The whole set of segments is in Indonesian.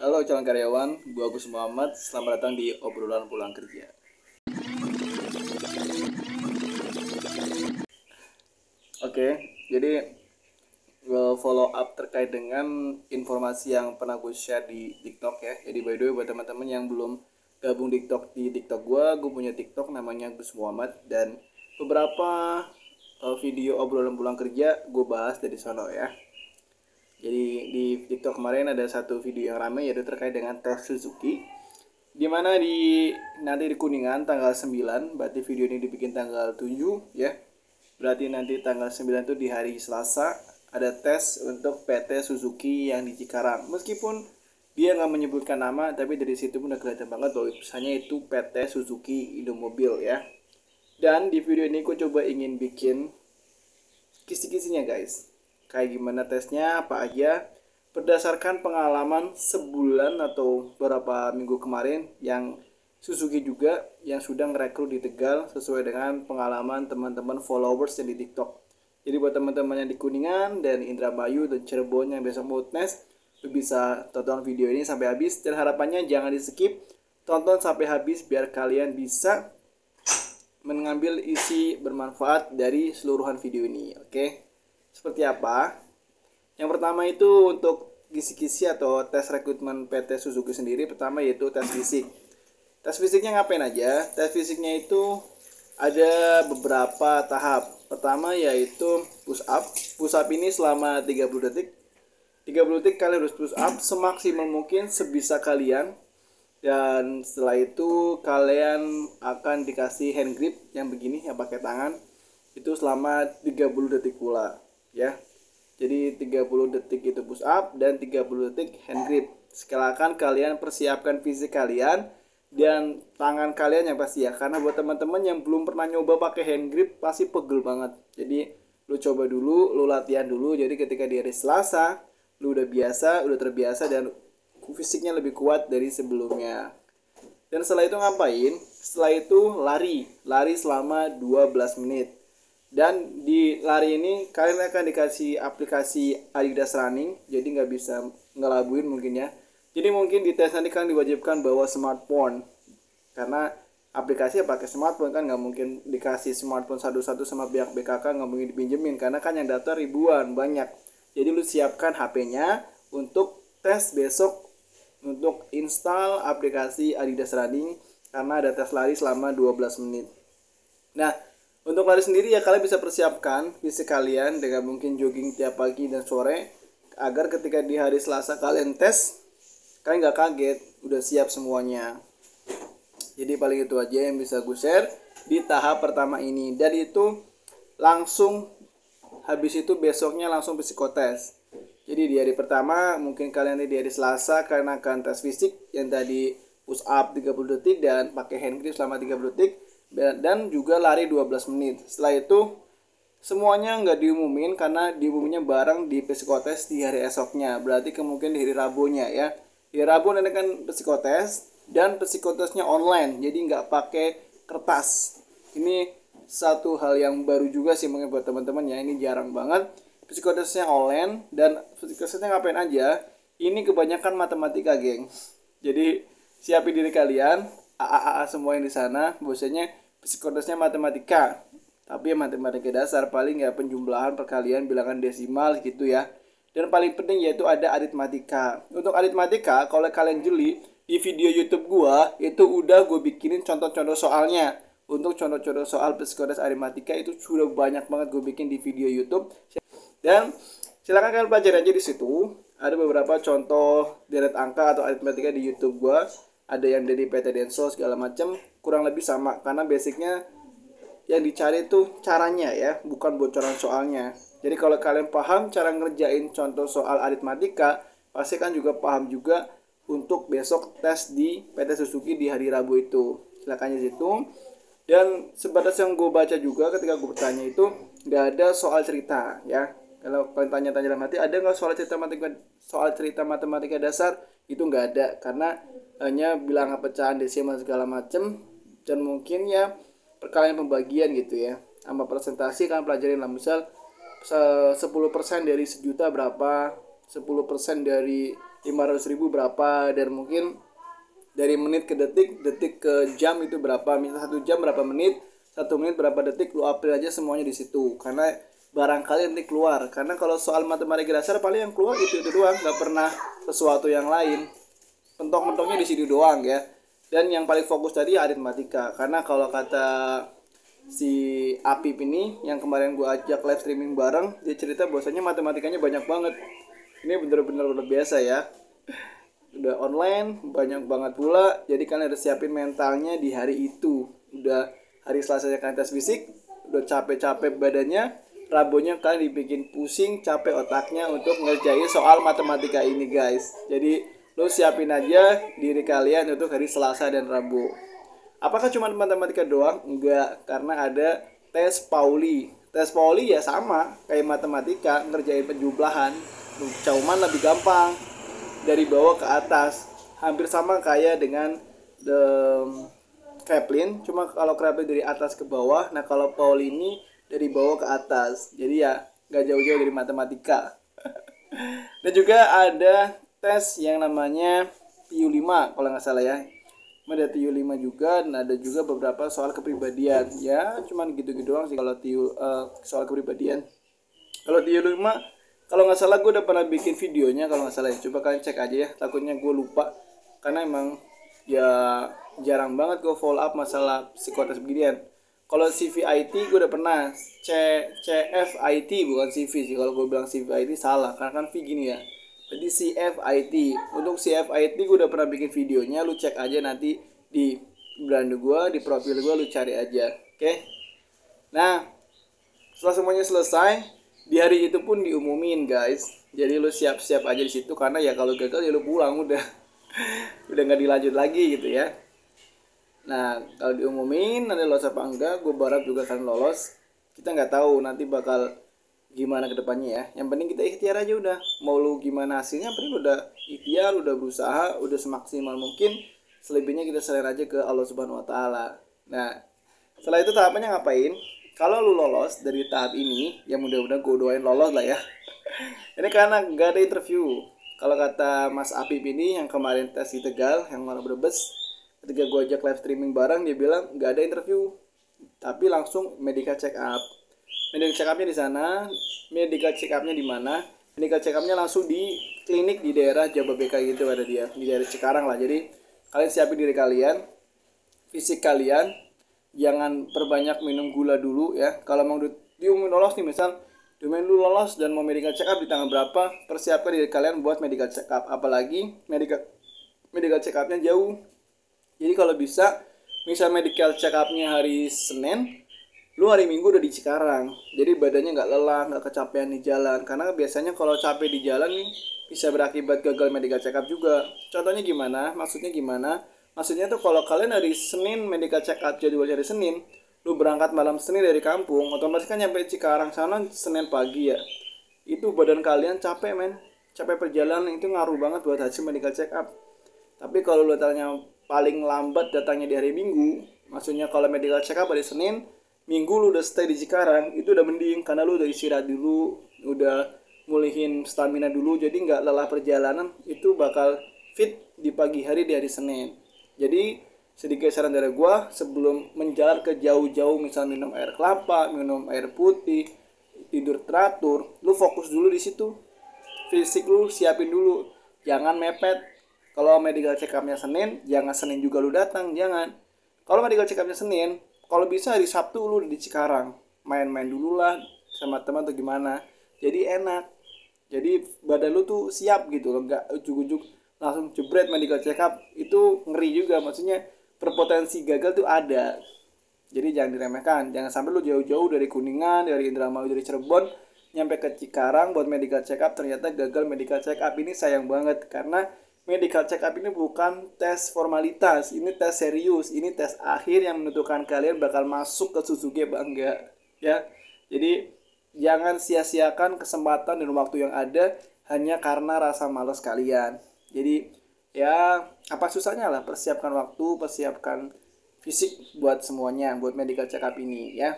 Halo calon karyawan, gua Agus Muhammad. Selamat datang di obrolan pulang kerja. Oke, jadi follow up terkait dengan informasi yang pernah gue share di TikTok ya. Jadi by the way buat teman-teman yang belum gabung di TikTok gue punya TikTok namanya Agus Muhammad, dan beberapa video obrolan pulang kerja gue bahas dari sono ya. Jadi di TikTok kemarin ada satu video yang ramai yaitu terkait dengan tes Suzuki, dimana nanti di Kuningan tanggal 9, berarti video ini dibikin tanggal 7 ya. Berarti nanti tanggal 9 itu di hari Selasa ada tes untuk PT Suzuki yang di Cikarang. Meskipun dia nggak menyebutkan nama, tapi dari situ pun udah kelihatan banget bahwa misalnya itu PT Suzuki Indomobil ya. Dan di video ini aku coba ingin bikin kisi-kisinya guys. Kayak gimana tesnya, apa aja, berdasarkan pengalaman sebulan atau beberapa minggu kemarin yang Suzuki juga yang sudah ngerekrut di Tegal sesuai dengan pengalaman teman-teman followers yang di TikTok. Jadi buat teman-teman yang di Kuningan dan Indramayu dan Cirebon yang besok mau tes, lu bisa tonton video ini sampai habis, dan harapannya jangan di skip, tonton sampai habis biar kalian bisa mengambil isi bermanfaat dari seluruhan video ini. Oke, seperti apa? Yang pertama itu untuk kisi-kisi atau tes rekrutmen PT Suzuki sendiri, pertama yaitu tes fisik. Tes fisiknya ngapain aja? Tes fisiknya itu ada beberapa tahap. Pertama yaitu push up. Push up ini selama 30 detik. 30 detik kalian harus push up semaksimal mungkin sebisa kalian. Dan setelah itu kalian akan dikasih hand grip yang begini yang pakai tangan. Itu selama 30 detik pula ya. Jadi 30 detik itu push up dan 30 detik hand grip. Silakan kalian persiapkan fisik kalian dan tangan kalian yang pasti ya, karena buat teman-teman yang belum pernah nyoba pakai hand grip pasti pegel banget. Jadi lu coba dulu, lu latihan dulu, jadi ketika di hari Selasa lu udah terbiasa dan fisiknya lebih kuat dari sebelumnya. Dan setelah itu ngapain? Setelah itu lari selama 12 menit. Dan di lari ini kalian akan dikasih aplikasi Adidas Running, jadi nggak bisa ngelabuin mungkin ya. Jadi mungkin di tes nanti kan diwajibkan bawa smartphone, karena aplikasi pakai smartphone kan, nggak mungkin dikasih smartphone satu-satu sama pihak BKK, nggak mungkin dipinjemin karena kan yang daftar ribuan banyak. Jadi lu siapkan HP-nya untuk tes besok, untuk install aplikasi Adidas Running karena ada tes lari selama 12 menit. Nah, untuk lari sendiri ya kalian bisa persiapkan fisik kalian dengan mungkin jogging tiap pagi dan sore, agar ketika di hari Selasa kalian tes, kalian nggak kaget, udah siap semuanya. Jadi paling itu aja yang bisa gue share di tahap pertama ini. Dan itu langsung habis itu besoknya langsung psikotes. Jadi di hari pertama mungkin kalian di hari Selasa kalian akan tes fisik yang tadi push up 30 detik dan pakai hand grip selama 30 detik dan juga lari 12 menit. Setelah itu semuanya nggak diumumin karena diumuminnya bareng di psikotes di hari esoknya. Berarti kemungkinan di hari Rabunya ya. Di Rabu nanti kan psikotes, dan psikotesnya online, jadi nggak pakai kertas. Ini satu hal yang baru juga sih mungkin buat teman-teman ya, ini jarang banget. Psikotesnya online, dan psikotesnya ngapain aja? Ini kebanyakan matematika, geng. Jadi siapin diri kalian, AAA semua yang di sana, biasanya psikotesnya matematika. Tapi ya matematika dasar, paling ya penjumlahan, perkalian, bilangan desimal gitu ya. Dan paling penting yaitu ada aritmatika. Untuk aritmatika, kalau kalian jeli, di video YouTube gua itu udah gue bikinin contoh-contoh soalnya. Untuk contoh-contoh soal psikotes aritmatika itu sudah banyak banget gue bikin di video YouTube. Dan silakan kalian pelajari aja di situ. Ada beberapa contoh deret angka atau aritmatika di YouTube gua. Ada yang dari PT Denso segala macam, kurang lebih sama karena basicnya yang dicari itu caranya ya, bukan bocoran soalnya. Jadi kalau kalian paham cara ngerjain contoh soal aritmatika, pasti kan juga paham juga untuk besok tes di PT Suzuki di hari Rabu itu. Silakan di situ. Dan sebatas yang gue baca juga ketika gue bertanya itu nggak ada soal cerita ya. Kalau kalian tanya-tanya dalam hati ada nggak soal cerita matematika dasar, itu nggak ada karena hanya bilangan pecahan desimal segala macem, dan mungkin ya perkalian pembagian gitu ya. Sama presentasi kalian pelajarin lah, misal 10% dari 1 juta berapa, 10% dari 500.000 berapa, dan mungkin dari menit ke detik, detik ke jam itu berapa, misal 1 jam berapa menit, 1 menit berapa detik, lu update aja semuanya di situ. Karena barangkali nanti keluar. Karena kalau soal matematika dasar paling yang keluar itu doang, nggak pernah sesuatu yang lain. Mentok-mentoknya di sini doang ya. Dan yang paling fokus tadi aritmatika. Karena kalau kata si Apip ini yang kemarin gue ajak live streaming bareng, dia cerita bahwasanya matematikanya banyak banget. Ini bener-bener luar biasa ya. Udah online banyak banget pula, jadi kalian harus siapin mentalnya di hari itu. Udah hari Selasanya kalian tes fisik, udah capek-capek badannya, Rabunya kalian dibikin pusing capek otaknya untuk ngerjain soal matematika ini guys. Jadi lo siapin aja diri kalian untuk hari Selasa dan Rabu. Apakah cuma matematika doang? Enggak, karena ada tes Pauli. Tes Pauli ya sama kayak matematika, ngerjain penjumlahan, cuman lebih gampang dari bawah ke atas, hampir sama kayak dengan the Kaplan, cuma kalau Kaplan dari atas ke bawah, nah kalau Pauli ini dari bawah ke atas, jadi ya nggak jauh-jauh dari matematika. Dan juga ada tes yang namanya TU5 kalau nggak salah ya, ada TU5 juga, dan ada juga beberapa soal kepribadian ya, cuman gitu-gitu doang sih kalau soal kepribadian. Kalau TU5 kalau nggak salah gue udah pernah bikin videonya kalau nggak salah ya. Coba kalian cek aja ya. Takutnya gue lupa. Karena emang ya jarang banget gue follow up masalah psikotes beginian. Kalau CVIT gue udah pernah. CFIT bukan CV sih. Kalau gue bilang CVIT salah. Karena kan V gini ya. Jadi CFIT. Untuk CFIT gue udah pernah bikin videonya. Lu cek aja nanti di brand gue, di profil gue lu cari aja. Oke. Nah, setelah semuanya selesai, di hari itu pun diumumin guys. Jadi lu siap-siap aja di situ, karena ya kalau gagal ya lu pulang udah. Udah nggak dilanjut lagi gitu ya. Nah kalau diumumin nanti lolos apa enggak, gue berharap juga akan lolos. Kita nggak tahu nanti bakal gimana kedepannya ya. Yang penting kita ikhtiar aja udah. Mau lu gimana hasilnya, penting udah ikhtiar, udah berusaha, udah semaksimal mungkin. Selebihnya kita serahin aja ke Allah Subhanahu Wa Taala. Nah setelah itu tahapannya ngapain? Kalau lu lolos dari tahap ini, ya mudah-mudahan gue doain lolos lah ya. Ini karena gak ada interview. Kalau kata Mas Apip ini yang kemarin tes di Tegal, yang mana Brebes, ketika gue ajak live streaming bareng, dia bilang gak ada interview, tapi langsung medical check up. Medical check upnya di sana. Medical check upnya di mana? Medical check upnya langsung di klinik di daerah Jababeka gitu ada dia, di daerah Cikarang lah. Jadi kalian siapin diri kalian, fisik kalian, jangan perbanyak minum gula dulu ya. Kalau mau diumumin lolos nih, misal diumumin dulu lolos dan mau medical check up di tanggal berapa, persiapkan diri kalian buat medical check up. Apalagi medical check upnya jauh. Jadi kalau bisa, misal medical check upnya hari Senin, lu hari Minggu udah di Cikarang. Jadi badannya nggak lelah, nggak kecapean di jalan. Karena biasanya kalau capek di jalan nih bisa berakibat gagal medical check up juga. Contohnya gimana? Maksudnya gimana? Maksudnya tuh kalau kalian hari Senin medical check up jadwal hari Senin, lu berangkat malam Senin dari kampung, otomatis kan nyampe Cikarang sana Senin pagi ya. Itu badan kalian capek men, capek perjalanan, itu ngaruh banget buat hasil medical check up. Tapi kalau lu tanya paling lambat datangnya di hari Minggu, maksudnya kalau medical check up hari Senin, Minggu lu udah stay di Cikarang, itu udah mending karena lu udah istirahat dulu, udah mulihin stamina dulu, jadi nggak lelah perjalanan, itu bakal fit di pagi hari di hari Senin. Jadi sedikit saran dari gue, sebelum menjalar ke jauh-jauh, misal minum air kelapa, minum air putih, tidur teratur, lu fokus dulu di situ. Fisik lu siapin dulu, jangan mepet. Kalau medical check up-nya Senin, jangan Senin juga lu datang, jangan. Kalau medical check up-nya Senin, kalau bisa hari Sabtu lu di Cikarang, main-main dulu lah sama teman atau gimana. Jadi enak. Jadi badan lu tuh siap gitu loh, nggak ujuk-ujuk langsung jebret medical check up, itu ngeri juga. Maksudnya berpotensi gagal tuh ada. Jadi jangan diremehkan, jangan sampai lu jauh-jauh dari Kuningan, dari Indramayu, dari Cirebon nyampe ke Cikarang buat medical check up, ternyata gagal medical check up. Ini sayang banget, karena medical check up ini bukan tes formalitas, ini tes serius, ini tes akhir yang menentukan kalian bakal masuk ke Suzuki apa enggak ya. Jadi jangan sia-siakan kesempatan dan waktu yang ada hanya karena rasa malas kalian. Jadi ya apa susahnya lah, persiapkan waktu, persiapkan fisik buat semuanya, buat medical check up ini ya.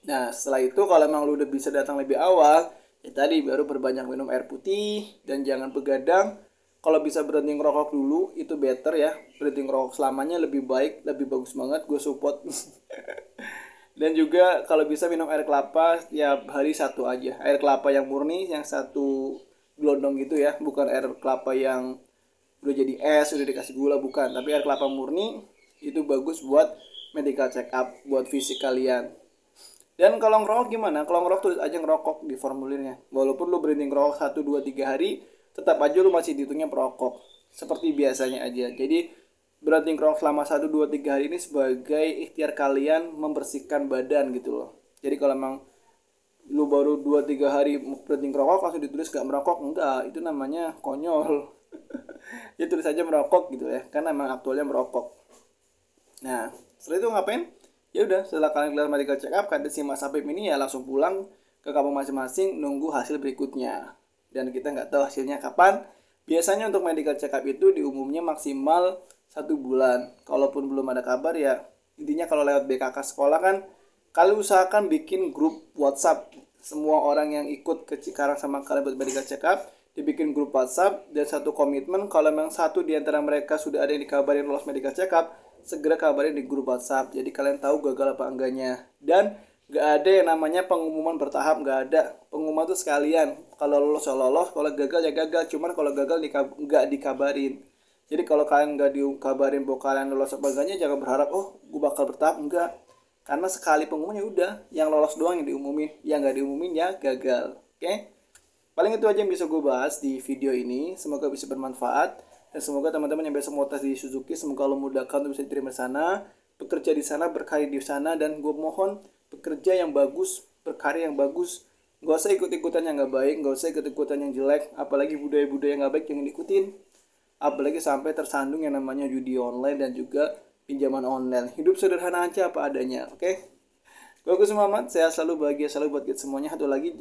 Nah setelah itu kalau emang lu udah bisa datang lebih awal, ya tadi baru perbanyak minum air putih dan jangan begadang. kalau bisa berhenti ngerokok dulu itu better ya. Berhenti ngerokok selamanya lebih baik, lebih bagus banget, gue support. Dan juga kalau bisa minum air kelapa tiap hari satu aja. Air kelapa yang murni, yang satu gelondong gitu ya, bukan air kelapa yang udah jadi es, udah dikasih gula, bukan. Tapi air kelapa murni itu bagus buat medical check up, buat fisik kalian. Dan kalau ngerokok gimana? Kalau ngerokok tulis aja ngerokok di formulirnya. Walaupun lu berhenti ngerokok 1, 2, 3 hari, tetap aja lu masih dihitungnya perokok. Seperti biasanya aja. Jadi berhenti ngerokok selama 1, 2, 3 hari ini sebagai ikhtiar kalian membersihkan badan gitu loh. Jadi kalau emang lu baru 2, 3 hari berhenti ngerokok langsung ditulis gak merokok, enggak. Itu namanya konyol. Ya tulis aja merokok gitu ya. Karena emang aktualnya merokok. Nah, setelah itu ngapain? Ya udah, setelah kalian kelar medical check up, kalian simak sampai ini ya langsung pulang ke kampung masing-masing nunggu hasil berikutnya. Dan kita nggak tahu hasilnya kapan. Biasanya untuk medical check up itu diumumnya maksimal 1 bulan. Kalaupun belum ada kabar ya intinya kalau lewat BKK sekolah kan kalian usahakan bikin grup WhatsApp. Semua orang yang ikut ke Cikarang sama kalian buat medical check up dibikin grup WhatsApp dan satu komitmen kalau memang satu di antara mereka sudah ada yang dikabarin lolos medical check up, segera kabarin di grup WhatsApp. Jadi kalian tahu gagal apa enggaknya. Dan gak ada yang namanya pengumuman bertahap, gak ada. Pengumuman itu sekalian. Kalau lolos ya lolos, kalau gagal ya gagal. Cuman kalau gagal gak dikabarin. Jadi kalau kalian gak dikabarin bahwa kalian lolos apa enggaknya, jangan berharap oh gue bakal bertahap, enggak. Karena sekali pengumuman ya udah, yang lolos doang yang diumumin, yang gak diumumin ya gagal. Oke? Paling itu aja yang bisa gue bahas di video ini. Semoga bisa bermanfaat. Dan semoga teman-teman yang besok mau tes di Suzuki, semoga lo mudahkan untuk bisa diterima di sana, bekerja di sana, berkarya di sana. Dan gue mohon bekerja yang bagus, berkarya yang bagus. Gak usah ikut-ikutan yang gak baik, gak usah ikut-ikutan yang jelek. Apalagi budaya-budaya yang gak baik jangan ikutin. Apalagi sampai tersandung yang namanya judi online dan juga pinjaman online. Hidup sederhana aja apa adanya, oke? Gue Agus Muhammad, saya selalu bahagia, selalu buat kita semuanya. Satu lagi,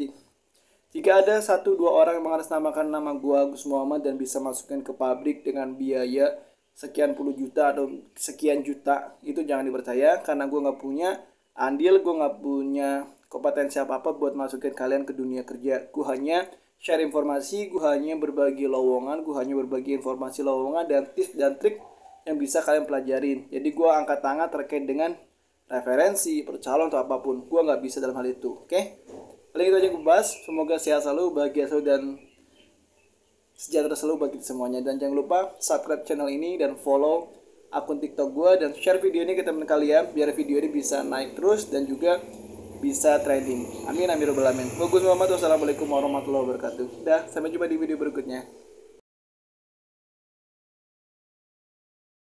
jika ada 1, 2 orang yang mengatasnamakan nama gua Agus Muhammad dan bisa masukin ke pabrik dengan biaya sekian puluh juta atau sekian juta, itu jangan dipercaya karena gua nggak punya andil, gua nggak punya kompetensi apa-apa buat masukin kalian ke dunia kerja. Gua hanya share informasi, gua hanya berbagi lowongan, gua hanya berbagi informasi lowongan dan tips dan trik yang bisa kalian pelajarin. Jadi gua angkat tangan terkait dengan referensi, percalon atau apapun. Gua nggak bisa dalam hal itu, oke? Paling itu aja gue bahas. Semoga sehat selalu, bahagia selalu, dan sejahtera selalu bagi semuanya. Dan jangan lupa subscribe channel ini dan follow akun TikTok gue dan share video ini ke teman kalian biar video ini bisa naik terus dan juga bisa trending. Amin amin robbal alamin. Gue Gus Muhammad. Wassalamualaikum warahmatullahi wabarakatuh. Dah, sampai jumpa di video berikutnya.